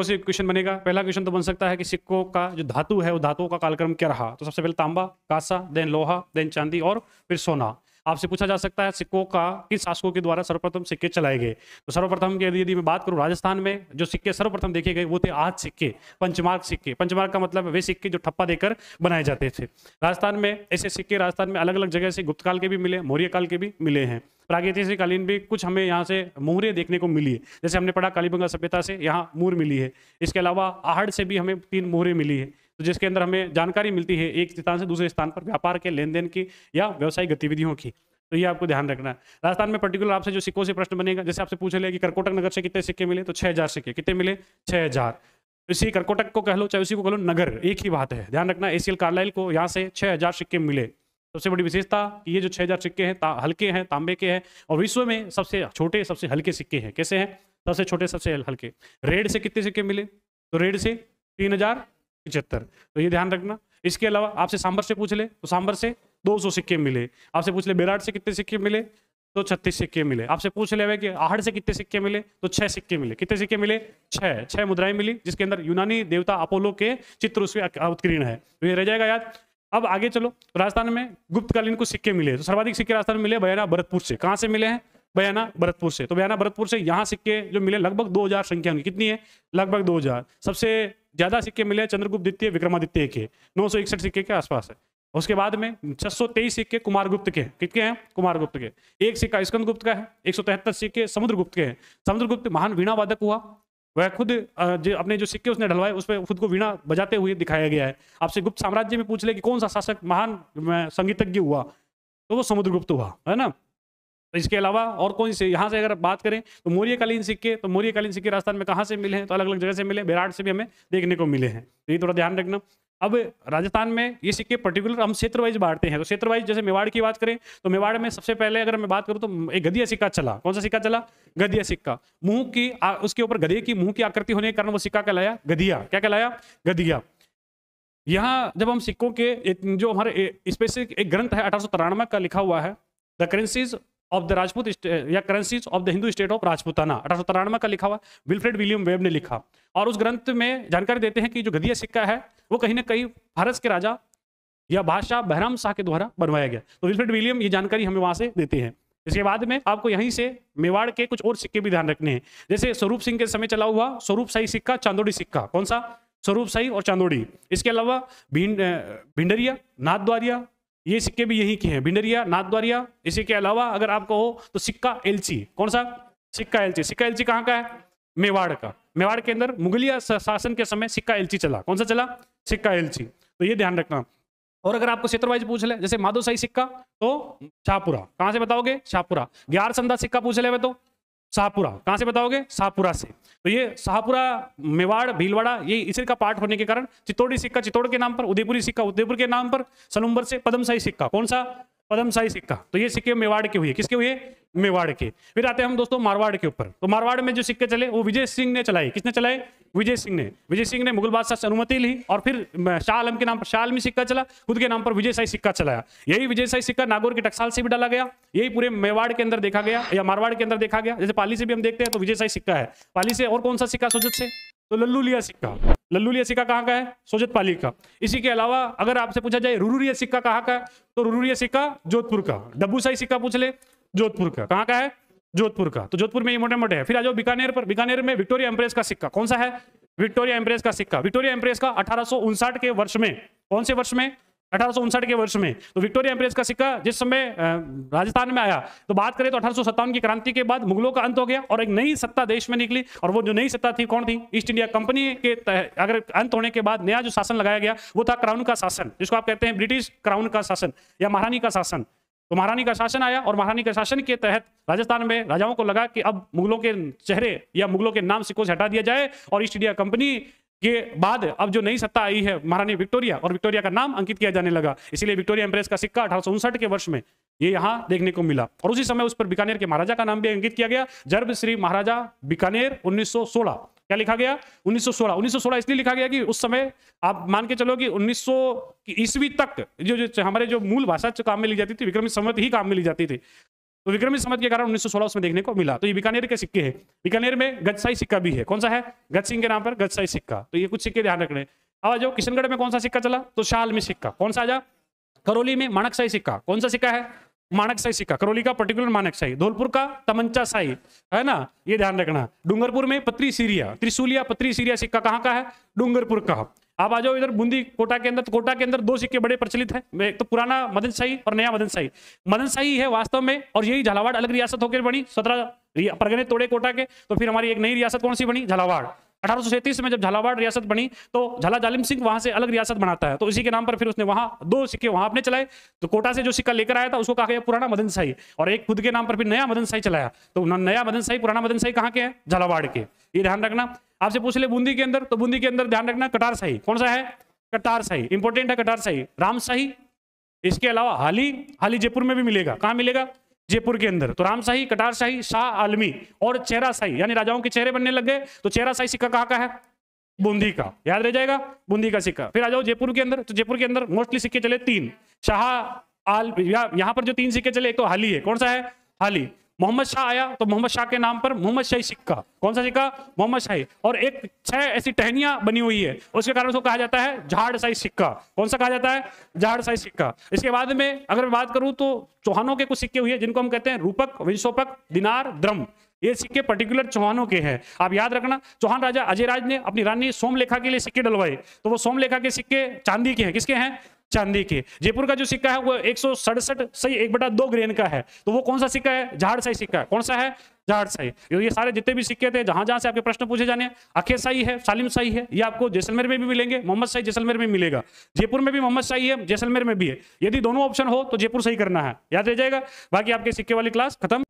से क्वेश्चन बनेगा। पहला क्वेश्चन तो बन सकता है कि सिक्कों का जो धातु है वो धातुओं का कालक्रम क्या रहा। तो सबसे पहले तांबा, कांसा, देन लोहा, देन चांदी और फिर सोना। आपसे पूछा जा सकता है सिक्कों का किस शासकों के द्वारा सर्वप्रथम सिक्के चलाए गए। तो सर्वप्रथम के यदि मैं बात करूं, राजस्थान में जो सिक्के सर्वप्रथम देखे गए वो थे आज सिक्के, पंचमार्क सिक्के। पंचमार्क का मतलब वे सिक्के जो ठप्पा देकर बनाए जाते थे। राजस्थान में ऐसे सिक्के राजस्थान में अलग अलग जगह से गुप्त काल के भी मिले, मौर्य काल के भी मिले हैं। प्रागैतिहासिक कालीन भी कुछ हमें यहाँ से मुहरें देखने को मिली है। जैसे हमने पढ़ा कालीबंगा सभ्यता से यहाँ मुहर मिली है। इसके अलावा आहड़ से भी हमें 3 मुहरें मिली है, तो जिसके अंदर हमें जानकारी मिलती है एक स्थान से दूसरे स्थान पर व्यापार के, लेन देन की या व्यवसायिक गतिविधियों की। तो ये आपको ध्यान रखना है। राजस्थान में पर्टिकुलर आपसे जो सिक्कों से प्रश्न बनेगा, जैसे आपसे पूछ लिया कि करकोटक नगर से कितने सिक्के मिले, तो 6000 सिक्के। कितने मिले? 6000। इसी करकोटक को कह लो चाहे उसी को कह लो, नगर एक ही बात है। ध्यान रखना, एसीएल कार्लाइल को यहाँ से 6000 सिक्के मिले। सबसे बड़ी विशेषता कि ये जो 6000 सिक्के हैं हल्के हैं, तांबे के हैं, और विश्व में सबसे छोटे सबसे हल्के सिक्के हैं। कैसे हैं? सबसे छोटे सबसे हल्के। रेड से कितने सिक्के मिले? तो रेड से 3075। तो ये ध्यान रखना। इसके अलावा आपसे सांबर से पूछ ले तो सांबर से 200 सिक्के मिले। आपसे पूछ ले बेराट से कितने सिक्के मिले, तो 36 सिक्के मिले। आपसे पूछ ले कि आहड़ से कितने सिक्के मिले, तो 6 सिक्के मिले। कितने सिक्के मिले? 6 मुद्राएं मिली, जिसके अंदर यूनानी देवता अपोलो के चित्र उसमें उत्कीर्ण है। तो ये रह जाएगा याद। अब आगे चलो, राजस्थान में गुप्तकालीन को सिक्के मिले। तो सर्वाधिक सिक्के राजस्थान में मिले बयाना भरतपुर से। कहां से मिले हैं? बयाना भरतपुर से। तो बयाना भरतपुर से यहाँ सिक्के जो मिले लगभग 2000 संख्या होंगी। कितनी है? लगभग 2000। सबसे ज्यादा सिक्के मिले चंद्रगुप्त द्वितीय विक्रमादित्य के, 961 सिक्के के आसपास है। उसके बाद में 623 सिक्के कुमारगुप्त के। कितने हैं? कुमारगुप्त के। एक सिक्का स्कंदगुप्त का है। 173 सिक्के समुद्रगुप्त के हैं। समुद्रगुप्त महान वीणा वादक हुआ। वह खुद अपने जो सिक्के उसने ढलवाए उस पर खुद को वीणा बजाते हुए दिखाया गया है। आपसे गुप्त साम्राज्य में पूछ ले कि कौन सा शासक महान संगीतज्ञ हुआ, तो वो समुद्रगुप्त हुआ, है ना। तो इसके अलावा और कौन से यहाँ से अगर बात करें तो मौर्यकालीन सिक्के, तो मौर्यकालीन सिक्के राजस्थान में कहाँ से मिले हैं? तो अलग अलग जगह से मिले। बेराट से भी हमें देखने को मिले हैं। तो ये थोड़ा ध्यान रखना। अब राजस्थान में ये सिक्के पर्टिकुलर हम क्षेत्र वाइज बांटते हैं। तो क्षेत्र वाइज जैसे मेवाड़ की बात करें तो मेवाड़ में सबसे पहले अगर मैं बात करूं तो एक गधिया सिक्का चला। कौन सा सिक्का चला? गधिया सिक्का। मुंह की उसके ऊपर गधे की मुंह की आकृति होने के कारण वो सिक्का कहलाया गधिया। क्या कहलाया? गधिया। यहाँ जब हम सिक्कों के जो हमारे स्पेसिफिक एक ग्रंथ है 1893 का लिखा हुआ है, the currencies of the Rajput या currencies of the Hindu state of Rajputana, 1893 का लिखा हुआ, विल्फ्रेड विलियम वेब ने लिखा। और उस ग्रंथ में जानकारी देते हैं कि जो गधिया सिक्का है वो कहीं ना कहीं फारस के राजा या बादशाह बहराम शाह के द्वारा बनवाया गया। तो विल्फ्रेड विलियम ये जानकारी हमें वहां से देते हैं। इसके बाद में आपको यहीं से मेवाड़ के कुछ और सिक्के भी ध्यान रखने हैं। जैसे स्वरूप सिंह के समय चला हुआ स्वरूप शाही सिक्का, चांदोड़ी सिक्का। कौन सा? स्वरूप शाही और चांदोड़ी। इसके अलावा भिंडरिया, नाथद्वारिया, ये सिक्के भी यही के हैं। भिंडरिया, नाथद्वारिया। इसी के अलावा अगर आपको हो तो सिक्का एलची। कौन सा? सिक्का एलची। सिक्का एलची कहाँ का है? मेवाड़ का। मेवाड़ के अंदर मुगलिया शासन के समय सिक्का एलची चला। कौन सा चला? सिक्का एलची। तो ये ध्यान रखना। और अगर आपको क्षेत्र वाइज पूछ ले, जैसे माधोशाही सिक्का तो शाहपुरा। कहां से बताओगे? शाहपुरा। ग्यार संदा सिक्का पूछ ले तो शाहपुरा। कहां से बताओगे? शाहपुरा से। तो ये शाहपुरा, मेवाड़, भीलवाड़ा ये इसी का पार्ट होने के कारण चित्तौड़ी सिक्का चित्तौड़ के नाम पर, उदयपुरी सिक्का उदयपुर के नाम पर, सलुम्बर से पदमशाही सिक्का। कौन सा? पदमशाही सिक्का। तो ये सिक्के मेवाड़ के हुए। किसके हुए? मेवाड़ के। फिर आते हैं हम दोस्तों मारवाड़ के ऊपर। तो मारवाड़ में जो सिक्के चले वो विजय सिंह ने चलाए। किसने चलाए? विजय सिंह ने। विजय सिंह ने मुगल बादशाह से अनुमति ली और फिर शाह आलम के नाम पर शाह आलमी सिक्का चला, खुद के नाम पर विजय शाही सिक्का चलाया। यही विजय शाही सिक्का नागौर के टकसाल से भी डाला गया। यही पूरे मेवाड़ के अंदर देखा गया या मारवाड़ के अंदर देखा गया। जैसे पाली से भी हम देखते हैं तो विजय शाही सिक्का है। पाली से और कौन सा सिक्का? सोजत से तो लल्लू लिया सिक्का। लल्लू लिया सिक्का कहाँ का है? सोजत पाली का। इसी के अलावा अगर आपसे पूछा जाए रुरुरिया सिक्का कहाँ का है, तो रुरुरिया सिक्का जोधपुर का। डब्बू शाही सिक्का पूछ ले, जोधपुर का। कहाँ का है? जोधपुर का। तो जोधपुर में ये मोटे मोटे है। फिर आ जाओ बीकानेर पर। बीकानेर में विक्टोरिया एम्प्रेस का सिक्का। कौन सा है? विक्टोरिया एम्प्रेस का सिक्का। विक्टोरिया एम्प्रेस का 1859 के वर्ष में। कौन से वर्ष में? 1859 के वर्ष में। तो विक्टोरिया एम्प्रेस का सिक्का जिस समय राजस्थान में आया, तो बात करें तो 1857 की क्रांति के बाद मुगलों का अंत हो गया और एक नई सत्ता देश में निकली। और वो जो नई सत्ता थी कौन थी? ईस्ट इंडिया कंपनी के अगर अंत होने के बाद नया जो शासन लगाया गया वो था क्राउन का शासन, जिसको आप कहते हैं ब्रिटिश क्राउन का शासन या महारानी का शासन। तो महारानी का शासन आया और महारानी के शासन के तहत राजस्थान में राजाओं को लगा कि अब मुगलों के चेहरे या मुगलों के नाम सिक्कों से हटा दिया जाए और ईस्ट इंडिया कंपनी के बाद अब जो नई सत्ता आई है महारानी विक्टोरिया, और विक्टोरिया का नाम अंकित किया जाने लगा। इसीलिए विक्टोरिया एम्प्रेस का सिक्का 1859 के वर्ष में ये यहाँ देखने को मिला। और उसी समय उस पर बीकानेर के महाराजा का नाम भी अंकित किया गया, जर्ब श्री महाराजा बीकानेर 1916। क्या लिखा गया? 1916। 1916 इसलिए लिखा गया कि उस समय आप मान के चलो कि 1900 ईस्वी तक जो हमारे जो मूल भाषा काम में ली जाती थी, विक्रमी संवत ही काम में ली जाती थी। तो विक्रमी संवत के कारण 1916 उसमें देखने को मिला। तो ये बीकानेर के सिक्के हैं। बीकानेर में गजसाई सिक्का भी है। कौन सा है? गज सिंह के नाम पर गजसाई सिक्का। तो ये कुछ सिक्के ध्यान रखने। अब आ जाओ किशनगढ़ में कौन सा सिक्का चला? तो शाह आलमी सिक्का। कौन सा? आ जा। करौली में माणकशाही सिक्का। कौन सा सिक्का है? माणकशाही सिक्का। करौली का पर्टिकुलर माणकशाही। धौलपुर का तमंचा शाही, है ना, ये ध्यान रखना। डूंगरपुर में पत्री सीरिया, त्रिशूलिया पत्री सीरिया सिक्का कहाँ का है? डूंगरपुर का। आप आ जाओ इधर बूंदी कोटा के अंदर। तो कोटा के अंदर दो सिक्के बड़े प्रचलित हैं, एक तो पुराना मदन शाही और नया मदन शाही। मदन शाही है वास्तव में, और यही झालावाड़ अलग रियासत होकर बनी। 17 परगने तोड़े कोटा के, तो फिर हमारी एक नई रियासत कौन सी बनी? झालावाड़। 1837 में जब झालावाड़ रियासत बनी तो झाला जालिम सिंह वहां से अलग रियासत बनाता है, तो इसी के नाम पर फिर उसने वहां दो सिक्के वहां अपने चलाए। तो कोटा से जो सिक्का लेकर आया था उसको कहा गया पुराना मदन शाही, और एक खुद के नाम पर फिर नया मदन शाही चलाया। तो नया मदन शाही पुराना मदन शाही कहाँ के हैं? झालावाड़ के। ये ध्यान रखना। आपसे पूछ ले बूंदी के अंदर, तो बूंदी के अंदर ध्यान रखना कटार शाही। कौन सा है? कटार शाही। इंपॉर्टेंट है कटार शाही। राम शाही, इसके अलावा हाली जयपुर में भी मिलेगा। कहां मिलेगा? जयपुर के अंदर। तो रामशाही, कटार शाही, शाह आलमी और चेहरा शाही, यानी राजाओं के चेहरे बनने लग गए। तो चेहरा शाही सिक्का कहाँ का है? बूंदी का। याद रह जाएगा, बूंदी का सिक्का। फिर आ जाओ जयपुर के अंदर। तो जयपुर के अंदर मोस्टली सिक्के चले 3। यहाँ पर जो 3 सिक्के चले, एक तो हाली है। कौन सा है? हाली। मोहम्मद शाह आया तो मोहम्मद शाह के नाम पर मोहम्मद शाही सिक्का। कौन सा सिक्का? मोहम्मद शाही। और एक 6 ऐसी टहनियां बनी हुई है, उसके कारण उसको कहा जाता है झाड़ शाही सिक्का। कौन सा कहा जाता है? झाड़ शाही सिक्का। इसके बाद में अगर मैं बात करूं तो चौहानों के कुछ सिक्के हुए जिनको हम कहते हैं रूपक, विंशोपक, दिनार, द्रम। ये सिक्के पर्टिकुलर चौहानों के हैं। आप याद रखना, चौहान राजा अजयराज ने अपनी रानी सोमलेखा के लिए सिक्के डलवाए, तो वो सोमलेखा के सिक्के चांदी के हैं। किसके हैं? चांदी के। जयपुर का जो सिक्का है वो 167 सही 1/2 ग्रेन का है, तो वो कौन सा सिक्का है? झाड़ शाही सिक्का। कौन सा है? झाड़ शाही। ये सारे जितने भी सिक्के थे जहां जहां से आपके प्रश्न पूछे जाने, अखे शाही है, सालिम शाही है, ये आपको जैसलमेर में भी मिलेंगे। मोहम्मद शाही जैसलमेर में मिलेगा। जयपुर में भी मोहम्मद शाही है, जैसलमेर में भी है। यदि दोनों ऑप्शन हो तो जयपुर सही करना है, याद रह जाएगा। बाकी आपके सिक्के वाली क्लास खत्म।